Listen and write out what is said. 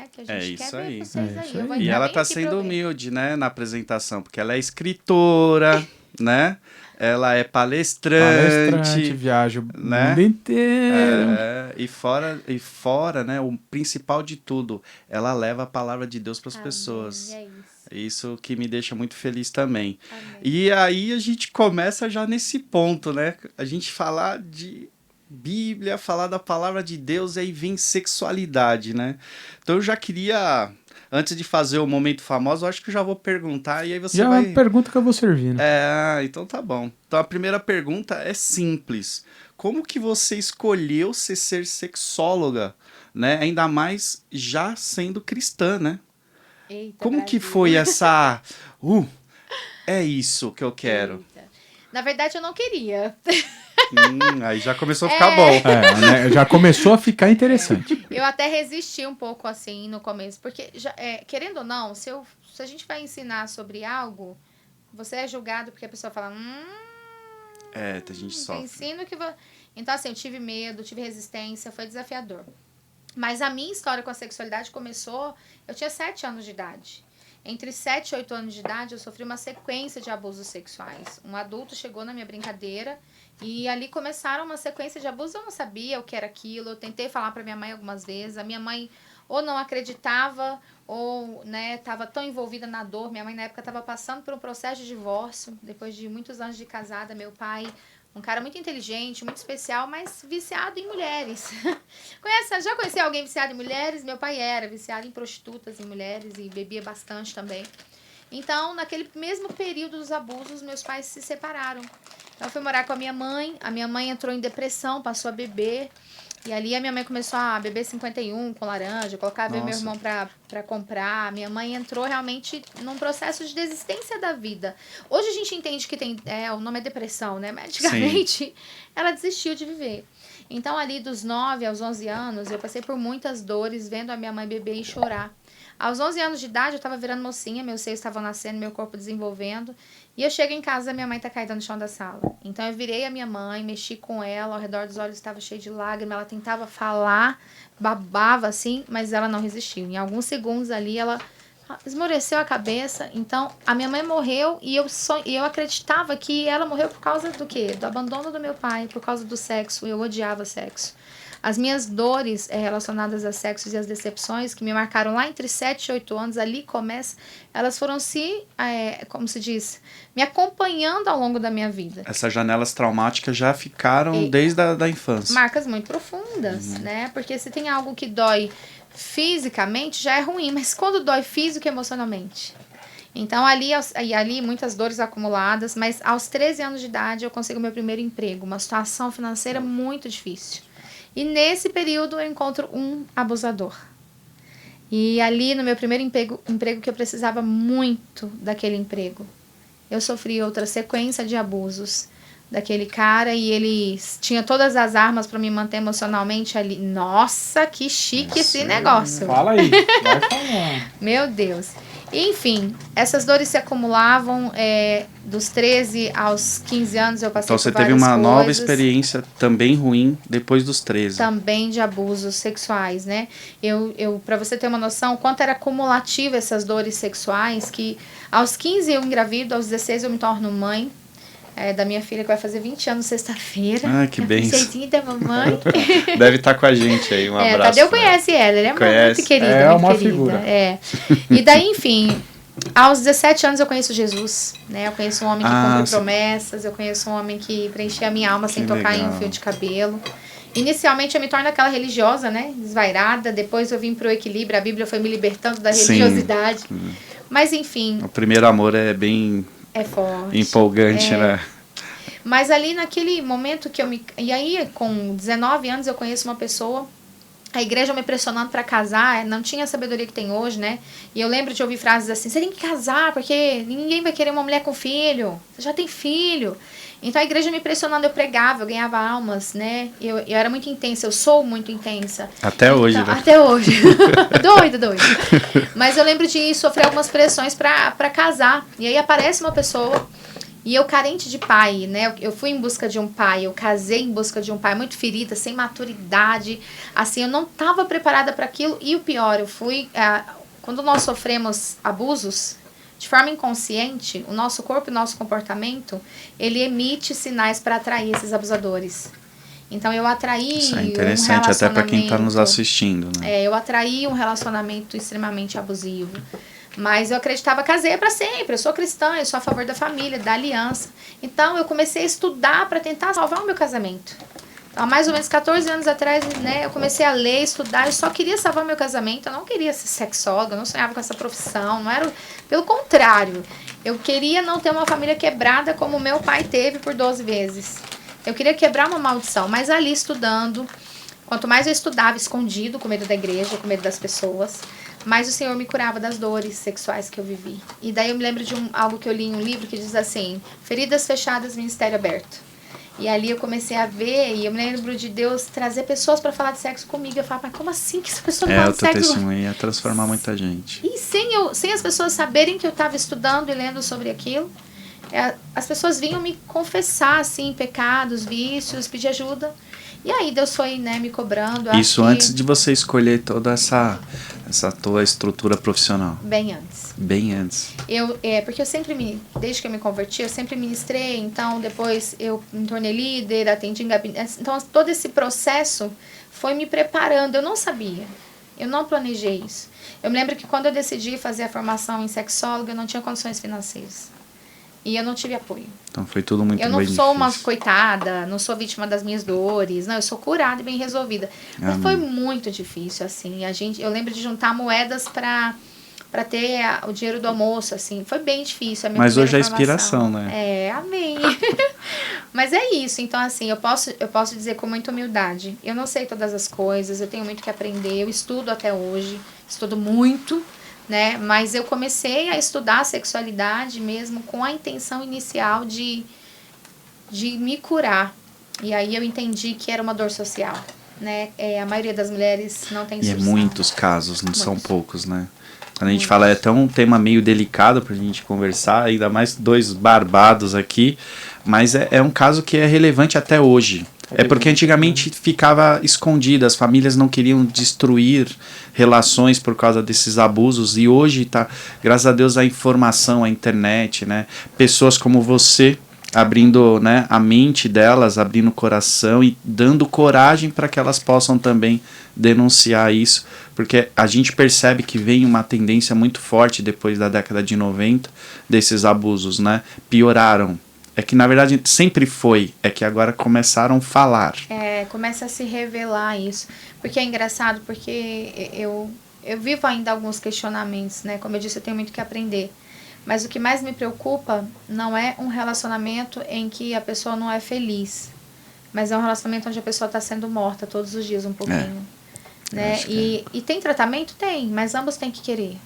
né? Que a É gente isso quer ver aí. vocês aí. Eu vou E entrar ela bem tá aqui pra sendo eu ver. humilde, né, na apresentação, porque ela é escritora, né? Ela é Palestrante, palestrante, viaja o mundo né? inteiro. E fora, né, o principal de tudo, ela leva a palavra de Deus para as Amém, pessoas. é isso. Isso que me deixa muito feliz também. Amém. E aí a gente começa já nesse ponto, né? A gente falar de Bíblia, falar da palavra de Deus, e aí vem sexualidade, né? Então eu já queria, antes de fazer o momento famoso, eu acho que eu já vou perguntar e aí você Já é uma vai... pergunta que eu vou servindo. Então tá bom. Então a primeira pergunta é simples. Como que você escolheu ser sexóloga, né? Ainda mais já sendo cristã, né? Eita, Como que Brasil. foi essa... é isso que eu quero. Eita. Na verdade, eu não queria. Aí já começou a ficar bom. Né, já começou a ficar interessante. Eu até resisti um pouco assim no começo, porque querendo ou não, se a gente vai ensinar sobre algo, você é julgado porque a pessoa fala, A gente sofre. ensino que então assim, eu tive medo, tive resistência, foi desafiador. Mas a minha história com a sexualidade começou, eu tinha 7 anos de idade. Entre 7 e 8 anos de idade, eu sofri uma sequência de abusos sexuais. Um adulto chegou na minha brincadeira e ali começaram uma sequência de abusos. Eu não sabia o que era aquilo. Eu tentei falar para minha mãe algumas vezes. A minha mãe ou não acreditava ou, né, estava tão envolvida na dor. Minha mãe, na época, estava passando por um processo de divórcio. Depois de muitos anos de casada, meu pai... Um cara muito inteligente, muito especial, mas viciado em mulheres. Já conheci alguém viciado em mulheres? Meu pai era viciado em prostitutas, em mulheres, e bebia bastante também. Então, naquele mesmo período dos abusos, meus pais se separaram. Então, eu fui morar com a minha mãe entrou em depressão, passou a beber. E ali a minha mãe começou a beber 51 com laranja, colocava eu e meu irmão pra comprar. Minha mãe entrou realmente num processo de desistência da vida. Hoje a gente entende que o nome é depressão, né? Mas antigamente ela desistiu de viver. Então ali dos 9 aos 11 anos eu passei por muitas dores vendo a minha mãe beber e chorar. Aos 11 anos de idade eu estava virando mocinha, meus seios estavam nascendo, meu corpo desenvolvendo. E eu chego em casa, minha mãe tá caída no chão da sala. Então eu virei a minha mãe, mexi com ela, ao redor dos olhos estava cheio de lágrimas, ela tentava falar, babava assim, mas ela não resistiu. Em alguns segundos ali ela esmoreceu a cabeça. Então a minha mãe morreu e eu acreditava que ela morreu por causa do quê? Do abandono do meu pai, por causa do sexo. Eu odiava sexo. As minhas dores relacionadas a sexo e as decepções que me marcaram lá entre 7 e 8 anos, ali elas foram como se diz, me acompanhando ao longo da minha vida. Essas janelas traumáticas já ficaram desde a infância. Marcas muito profundas, né? Porque se tem algo que dói fisicamente, já é ruim, mas quando dói físico e emocionalmente? Então, ali muitas dores acumuladas, mas aos 13 anos de idade eu consigo meu primeiro emprego, uma situação financeira muito difícil. E nesse período eu encontro um abusador. E ali no meu primeiro emprego que eu precisava muito daquele emprego, eu sofri outra sequência de abusos daquele cara e ele tinha todas as armas para me manter emocionalmente ali. Nossa, que chique esse negócio. Fala aí, vai falar. Meu Deus. Enfim, essas dores se acumulavam dos 13 aos 15 anos eu passei por várias coisas. Então você teve uma nova experiência também ruim depois dos 13. Também de abusos sexuais, né? Pra você ter uma noção, quanto era cumulativa essas dores sexuais, que aos 15 eu engravido, aos 16 eu me torno mãe da minha filha, que vai fazer 20 anos sexta-feira. Ah, que bênção. Princesinha da mamãe. Deve estar com a gente aí, um abraço. Tadeu conhece ela, ele é muito querida. É muito uma querida. figura. E daí, enfim, aos 17 anos eu conheço Jesus, né? Eu conheço um homem que cumpre promessas, eu conheço um homem que preenchia a minha alma sem tocar em um fio de cabelo. Inicialmente eu me torno aquela religiosa, né? Desvairada, depois eu vim pro equilíbrio, a Bíblia foi me libertando da religiosidade. Mas enfim. O primeiro amor é bem... É forte. Empolgante, né? Mas ali naquele momento E aí, com 19 anos, eu conheço uma pessoa. A igreja me pressionando para casar, não tinha a sabedoria que tem hoje, né? E eu lembro de ouvir frases assim, você tem que casar, porque ninguém vai querer uma mulher com filho. Você já tem filho. Então a igreja me pressionando, eu pregava, eu ganhava almas, né? Eu era muito intensa, eu sou muito intensa. Até hoje, né? Até hoje. Doido. Mas eu lembro de sofrer algumas pressões para casar. E aí aparece uma pessoa E eu carente de pai, né? Eu fui em busca de um pai, eu casei em busca de um pai, muito ferida, sem maturidade. Assim, eu não estava preparada para aquilo. E o pior, eu fui... quando nós sofremos abusos, de forma inconsciente, o nosso corpo e o nosso comportamento, ele emite sinais para atrair esses abusadores. Então, eu atraí Isso é interessante até para quem está nos assistindo, né? Eu atraí um relacionamento extremamente abusivo. Mas eu acreditava, casei para sempre, eu sou cristã, eu sou a favor da família, da aliança. Então, eu comecei a estudar para tentar salvar o meu casamento. Então, há mais ou menos 14 anos atrás, né, eu comecei a ler, estudar, eu só queria salvar o meu casamento, eu não queria ser sexóloga, eu não sonhava com essa profissão, não era... Pelo contrário, eu queria não ter uma família quebrada como meu pai teve por 12 vezes. Eu queria quebrar uma maldição, mas ali estudando, quanto mais eu estudava escondido, com medo da igreja, com medo das pessoas, mais o Senhor me curava das dores sexuais que eu vivi. E daí eu me lembro de algo que eu li em um livro que diz assim, feridas fechadas, ministério aberto. E ali eu comecei a ver, e eu me lembro de Deus trazer pessoas para falar de sexo comigo. Eu falava, mas como assim que essa pessoa fala de sexo? O teu testemunho ia transformar muita gente. E sem as pessoas saberem que eu estava estudando e lendo sobre aquilo, as pessoas vinham me confessar, assim, pecados, vícios, pedir ajuda. E aí Deus foi, né, me cobrando. Isso antes de você escolher toda essa tua estrutura profissional. Bem antes. Bem antes. Porque eu sempre, desde que eu me converti, eu sempre ministrei, então depois eu me tornei líder, atendi em gabinete. Então todo esse processo foi me preparando, eu não sabia, eu não planejei isso. Eu me lembro que quando eu decidi fazer a formação em sexóloga, eu não tinha condições financeiras. E eu não tive apoio. Então foi tudo muito bem difícil. Eu não sou uma coitada, não sou vítima das minhas dores, não, eu sou curada e bem resolvida. Mas foi muito difícil, assim. Eu lembro de juntar moedas para ter o dinheiro do almoço, assim. Foi bem difícil. Mas hoje é inspiração, né? Amém. Mas é isso. Então, assim, eu posso dizer com muita humildade. Eu não sei todas as coisas, eu tenho muito que aprender. Eu estudo até hoje, estudo muito, né? Mas eu comecei a estudar a sexualidade mesmo com a intenção inicial de me curar. E aí eu entendi que era uma dor social, né? A maioria das mulheres não tem instrução. E muitos casos, não são poucos, né? Quando a gente fala, é até um tema meio delicado pra gente conversar, ainda mais 2 barbados aqui, mas é um caso que é relevante até hoje. É porque antigamente ficava escondido, as famílias não queriam destruir relações por causa desses abusos, e hoje tá, graças a Deus, a informação, a internet, né? Pessoas como você abrindo, né, a mente delas, abrindo o coração e dando coragem para que elas possam também denunciar isso, porque a gente percebe que vem uma tendência muito forte depois da década de 90 desses abusos, né? Pioraram. É que, na verdade, sempre foi. É que agora começaram a falar. Começa a se revelar isso. Porque é engraçado, porque eu vivo ainda alguns questionamentos, né? Como eu disse, eu tenho muito que aprender. Mas o que mais me preocupa não é um relacionamento em que a pessoa não é feliz. Mas é um relacionamento onde a pessoa está sendo morta todos os dias um pouquinho. Né? E tem tratamento? Tem. Mas ambos têm que querer.